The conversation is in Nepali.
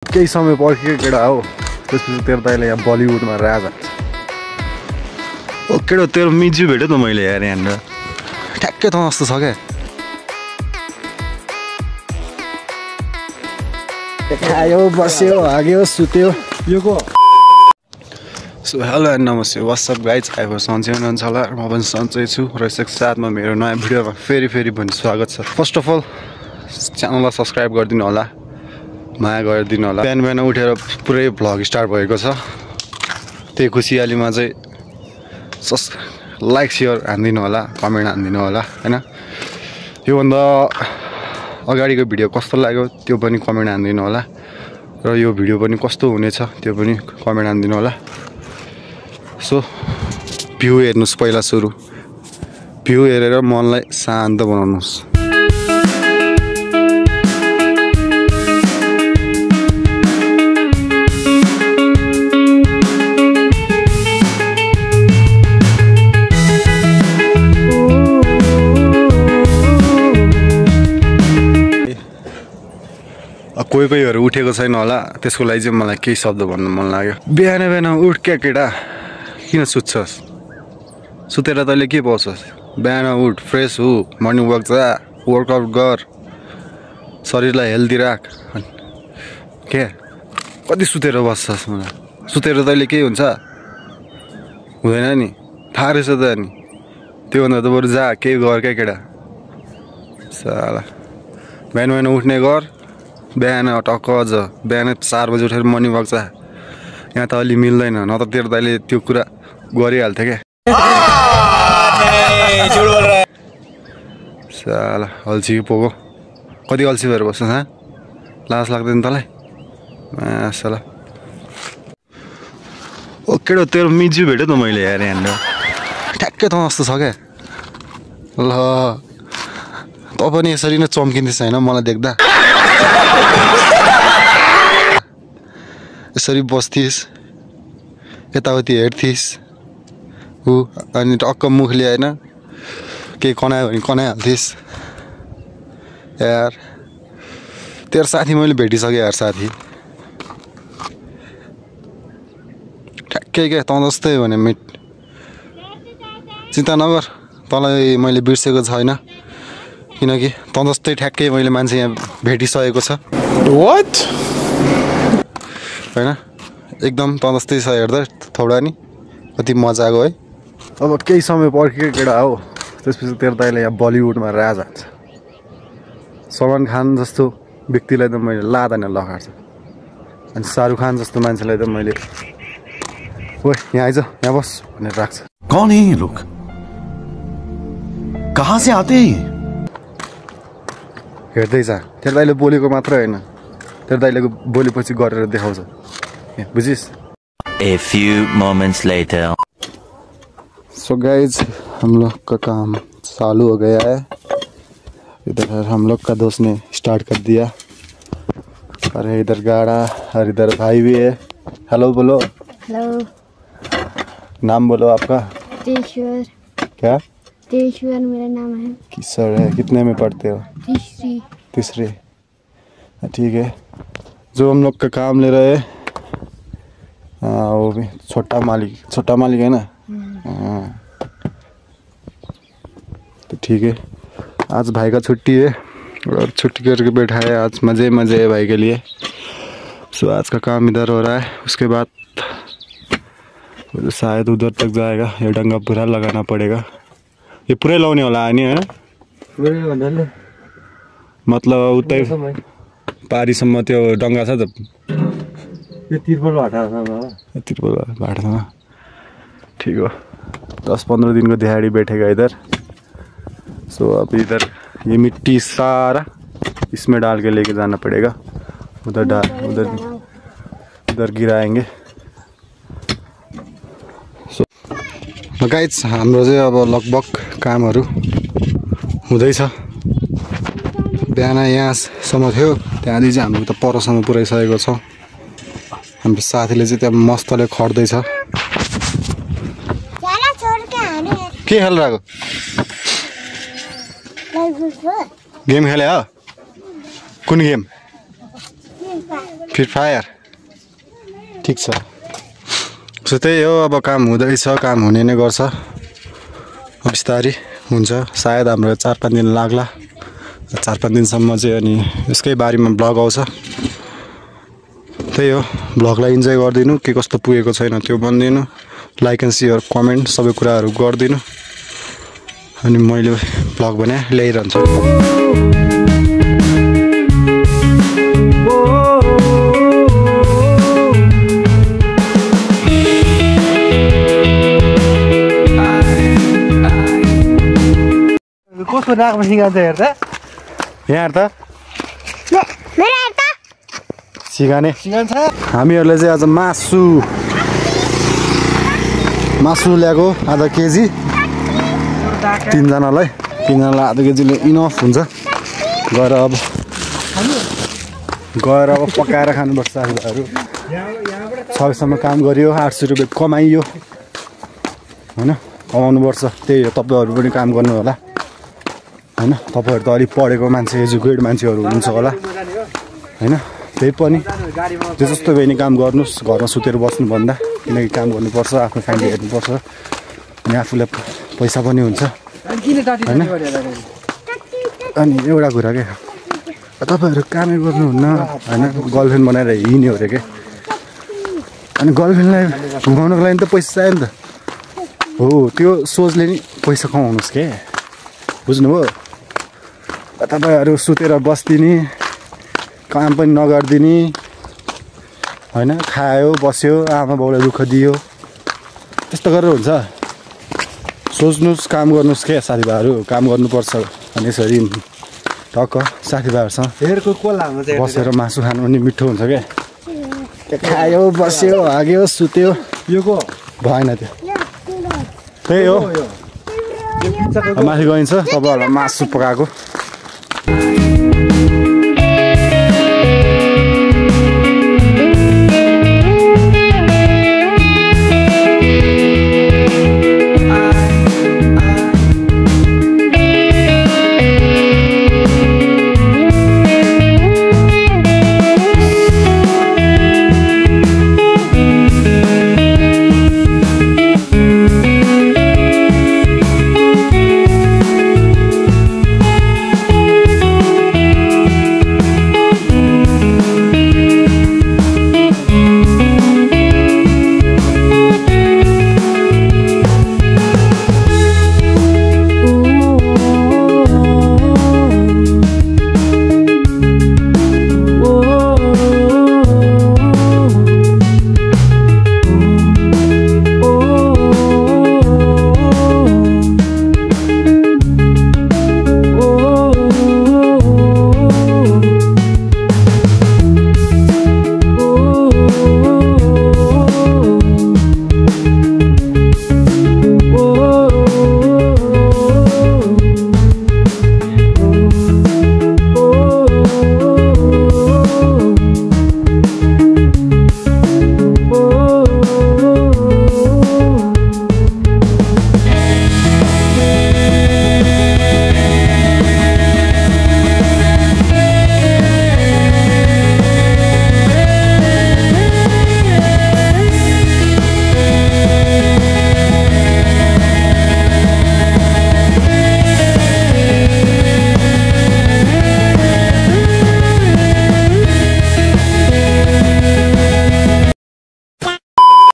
केही समय पर्खेको केटा हो त्यसपछि तेरो दाइले यहाँ बलिउडमा राजा ओ केटा तेरो मिजु भेट्यो त मैले यार यहाँनिर ठ्याक्कै त जस्तो छ क्या खायो बस्यो हाग्यो सुत्यो यो को सो हेलो एन्ड नमस्ते वाट्सअप गाइज आइफोर सन्चै हुनुहुन्छ होला म पनि सन्चै छु र यसको साथमा मेरो नयाँ भिडियोमा फेरि पनि स्वागत छ। फर्स्ट अफ अल च्यानललाई सब्सक्राइब गरिदिनु होला, माया गरिदिनु होला। बिहान उठेर पुरै भ्लग स्टार्ट भएको छ, त्यही खुसियालीमा चाहिँ लाइक सेयर हानिदिनु होला, कमेन्ट हानिदिनु होला हैन। योभन्दा अगाडिको भिडियो कस्तो लाग्यो त्यो पनि कमेन्ट हानिदिनु होला र यो भिडियो पनि कस्तो हुनेछ त्यो पनि कमेन्ट हानिदिनु होला। सो भ्यू हेर्नुस्, पहिला सुरु भ्यू हेरेर मनलाई शान्त बनाउनुस्। कोही कोहीहरू उठेको छैन होला, त्यसको लागि चाहिँ मलाई केही शब्द भन्नु मन लाग्यो। बिहान उठ क्या केटा, किन सुत्छस्? सुतेर तैँले के पाउँछस्? बिहान उठ, फ्रेस हो, मर्निङ वक जा, वर्कआउट गर, शरीरलाई हेल्दी राख। के कति सुतेर बस्छस्? मलाई सुतेर तैँले के हुन्छ? हुँदैन नि, थाहा रहेछ त नि। त्योभन्दा त बरु जा केही गर क्या केटा। साला बिहान उठ्ने गर, बिहान टक्क अझ बिहान 4 बजी उठेर मर्निङ वक जा। यहाँ त अलि मिल्दैन, न त तेरो दाइले त्यो कुरा गरिहाल्थ्यो क्या। साला अल्छी पोको, कति अल्छी भएर बस्छ हा? लाज लाग्दैन तँलाई? साला ओ केटा तेरो मिजु भेट्यो त मैले यार यहाँनिर ठ्याक्कै त जस्तो छ क्या। ल त पनि यसरी नै चम्किँदैछ होइन मलाई देख्दा। यसरी बस्थिस्, यताउति हेर्थिस् ऊ, अनि टक्क मुखले होइन केही कनायो भने कनाइहाल्थिस्। यार तेरो साथी मैले भेटिसकेँ यार, साथी ठ्याक्कै क्या तँ जस्तै भने मिट। चिन्ता नगर, तँलाई मैले बिर्सेको छैन, किनकि तँ जस्तै ठ्याक्कै मैले मान्छे यहाँ भेटिसकेको छ। वाट होइन एकदम तँ जस्तै छ, हेर्दा थोडा नि कति मजाको है। अब केही समय पर्खेको केटा हो त्यसपछि तेरो दाइले यहाँ बलिउडमा राजा हुन्छ। सलमान खान जस्तो व्यक्तिलाई त मैले लाँदैन लगाएको छ, अनि शाहरुख खान जस्तो मान्छेलाई त मैले ओ यहाँ आइज यहाँ बस भनेर राख्छ। कौन है ये लोग, कहाँ से आते हैं? हेर्दै जा, तेरो दाइले बोलेको मात्र होइन, तेरो दाइले बोलेपछि गरेर देखाउँछ, बुझिस्? A few moments later. So guys हम लोग का काम चालू हो गया है। इधर हम लोग का दोस्त ने स्टार्ट कर दिया, और इधर गाड़ा और इधर भाई भी है। हेलो बोलो। हेलो। नाम बोलो आपका? तेश्वर। क्या? तेश्वर मेरा नाम है। किशोर है। कितने में पढ़ते हो? तीसरी। ठीक है। जो हम लोग का काम ले रहे हैं वो भी छोटा मालिक है ना। तो ठीक है, आज भाई का छुट्टी है और छुट्टी करके बैठा है, आज मज़े है भाई के लिए। सो आज का काम इधर हो रहा है, उसके बाद शायद उधर तक जाएगा। ये डंगा पूरा लगाना पड़ेगा, ये पूरे लाउने होला नि हैन? पूरे भन्नाले मतलब उतै पारीसम्म त्यो डंगा छ त, यो तिरपल भाटामा। ठीक हो, 10-15 दिन को दिहाड़ी बैठेगा इधर। सो अब इधर ये मिट्टी सारा इसमें डाल के लेके जाना पड़ेगा, उधर गिराएंगे। सो गाइज हाम्रो चाहिँ अब लगभग कामहरू हुँदैछ। बिहान यहाँसम्म थियो, त्यहाँदेखि चाहिँ हाम्रो त परसम्म पुऱ्याइसकेको छ। हाम्रो साथीले चाहिँ त्यहाँ मस्तले खट्दैछ। के खेलिरहेको? गेम खेले हो? कुन गेम? फ्री फायर ठिक छ सो त्यही हो अब काम हुँदैछ काम हुने नै गर्छ बिस्तारै हुन्छ सायद हाम्रो 4-5 दिन लाग्ला 4-5 दिनसम्म चाहिँ अनि यसकै बारेमा ब्लग आउँछ त्यही हो ब्लगलाई इन्जोय गरिदिनु के कस्तो पुगेको छैन त्यो भनिदिनु लाइक एन्ड सेयर कमेन्ट सबै कुराहरू गरिदिनु अनि मैले ब्लग भने ल्याइरहन्छु कस्तो नाकमा सिकान्छ हेर्दा यहाँ हेर त मेरो हेर सिकाने सिकान्छ हामीहरूले चाहिँ आज मासु ल्याएको आधा केजी तीनजनालाई आधा केजीले इनफ हुन्छ गएर अब पकाएर खानुपर्छ साथीभाइहरू 6 बजीसम्म काम गरियो 800 रुपियाँ कमाइयो होइन कमाउनुपर्छ त्यही हो तपाईँहरू पनि काम गर्नु होला होइन तपाईँहरू त अलिक पढेको मान्छे एजुकेटेड मान्छेहरू हुनुहुन्छ होला होइन त्यही पनि जे जस्तो भए नि काम गर्नुहोस् घरमा सुतेर बस्नुभन्दा किनकि काम गर्नुपर्छ आफ्नो फ्यामिली हेर्नुपर्छ अनि आफूलाई पैसा पनि हुन्छ होइन अनि एउटा कुरा के तपाईँहरू कामै गर्नुहुन्न होइन गर्लफ्रेन्ड बनाएर हिँड्यो अरे के अनि गर्लफ्रेन्डलाई घुमाउनुको लागि त पैसा चाहियो नि त हो त्यो सोचले नि पैसा कमाउनुहोस् के बुझ्नुभयो तपाईँहरू सुतेर बस्दिने काम पनि नगरिदिने होइन खायो बस्यो आमा बाउलाई दुःख दियो त्यस्तो गरेर हुन्छ सोच्नुहोस् काम गर्नुहोस् के साथीभाइहरू काम गर्नुपर्छ अनि यसरी टक्क साथीभाइहरूसँग हेरको कोलामा चाहिँ बसेर मासु खानु पनि मिठो हुन्छ क्या खायो बस्यो हाग्यो सुत्यो यो को भएन त्यो त्यही हो माथि गइन्छ तपाईँहरूलाई मासु पकाएको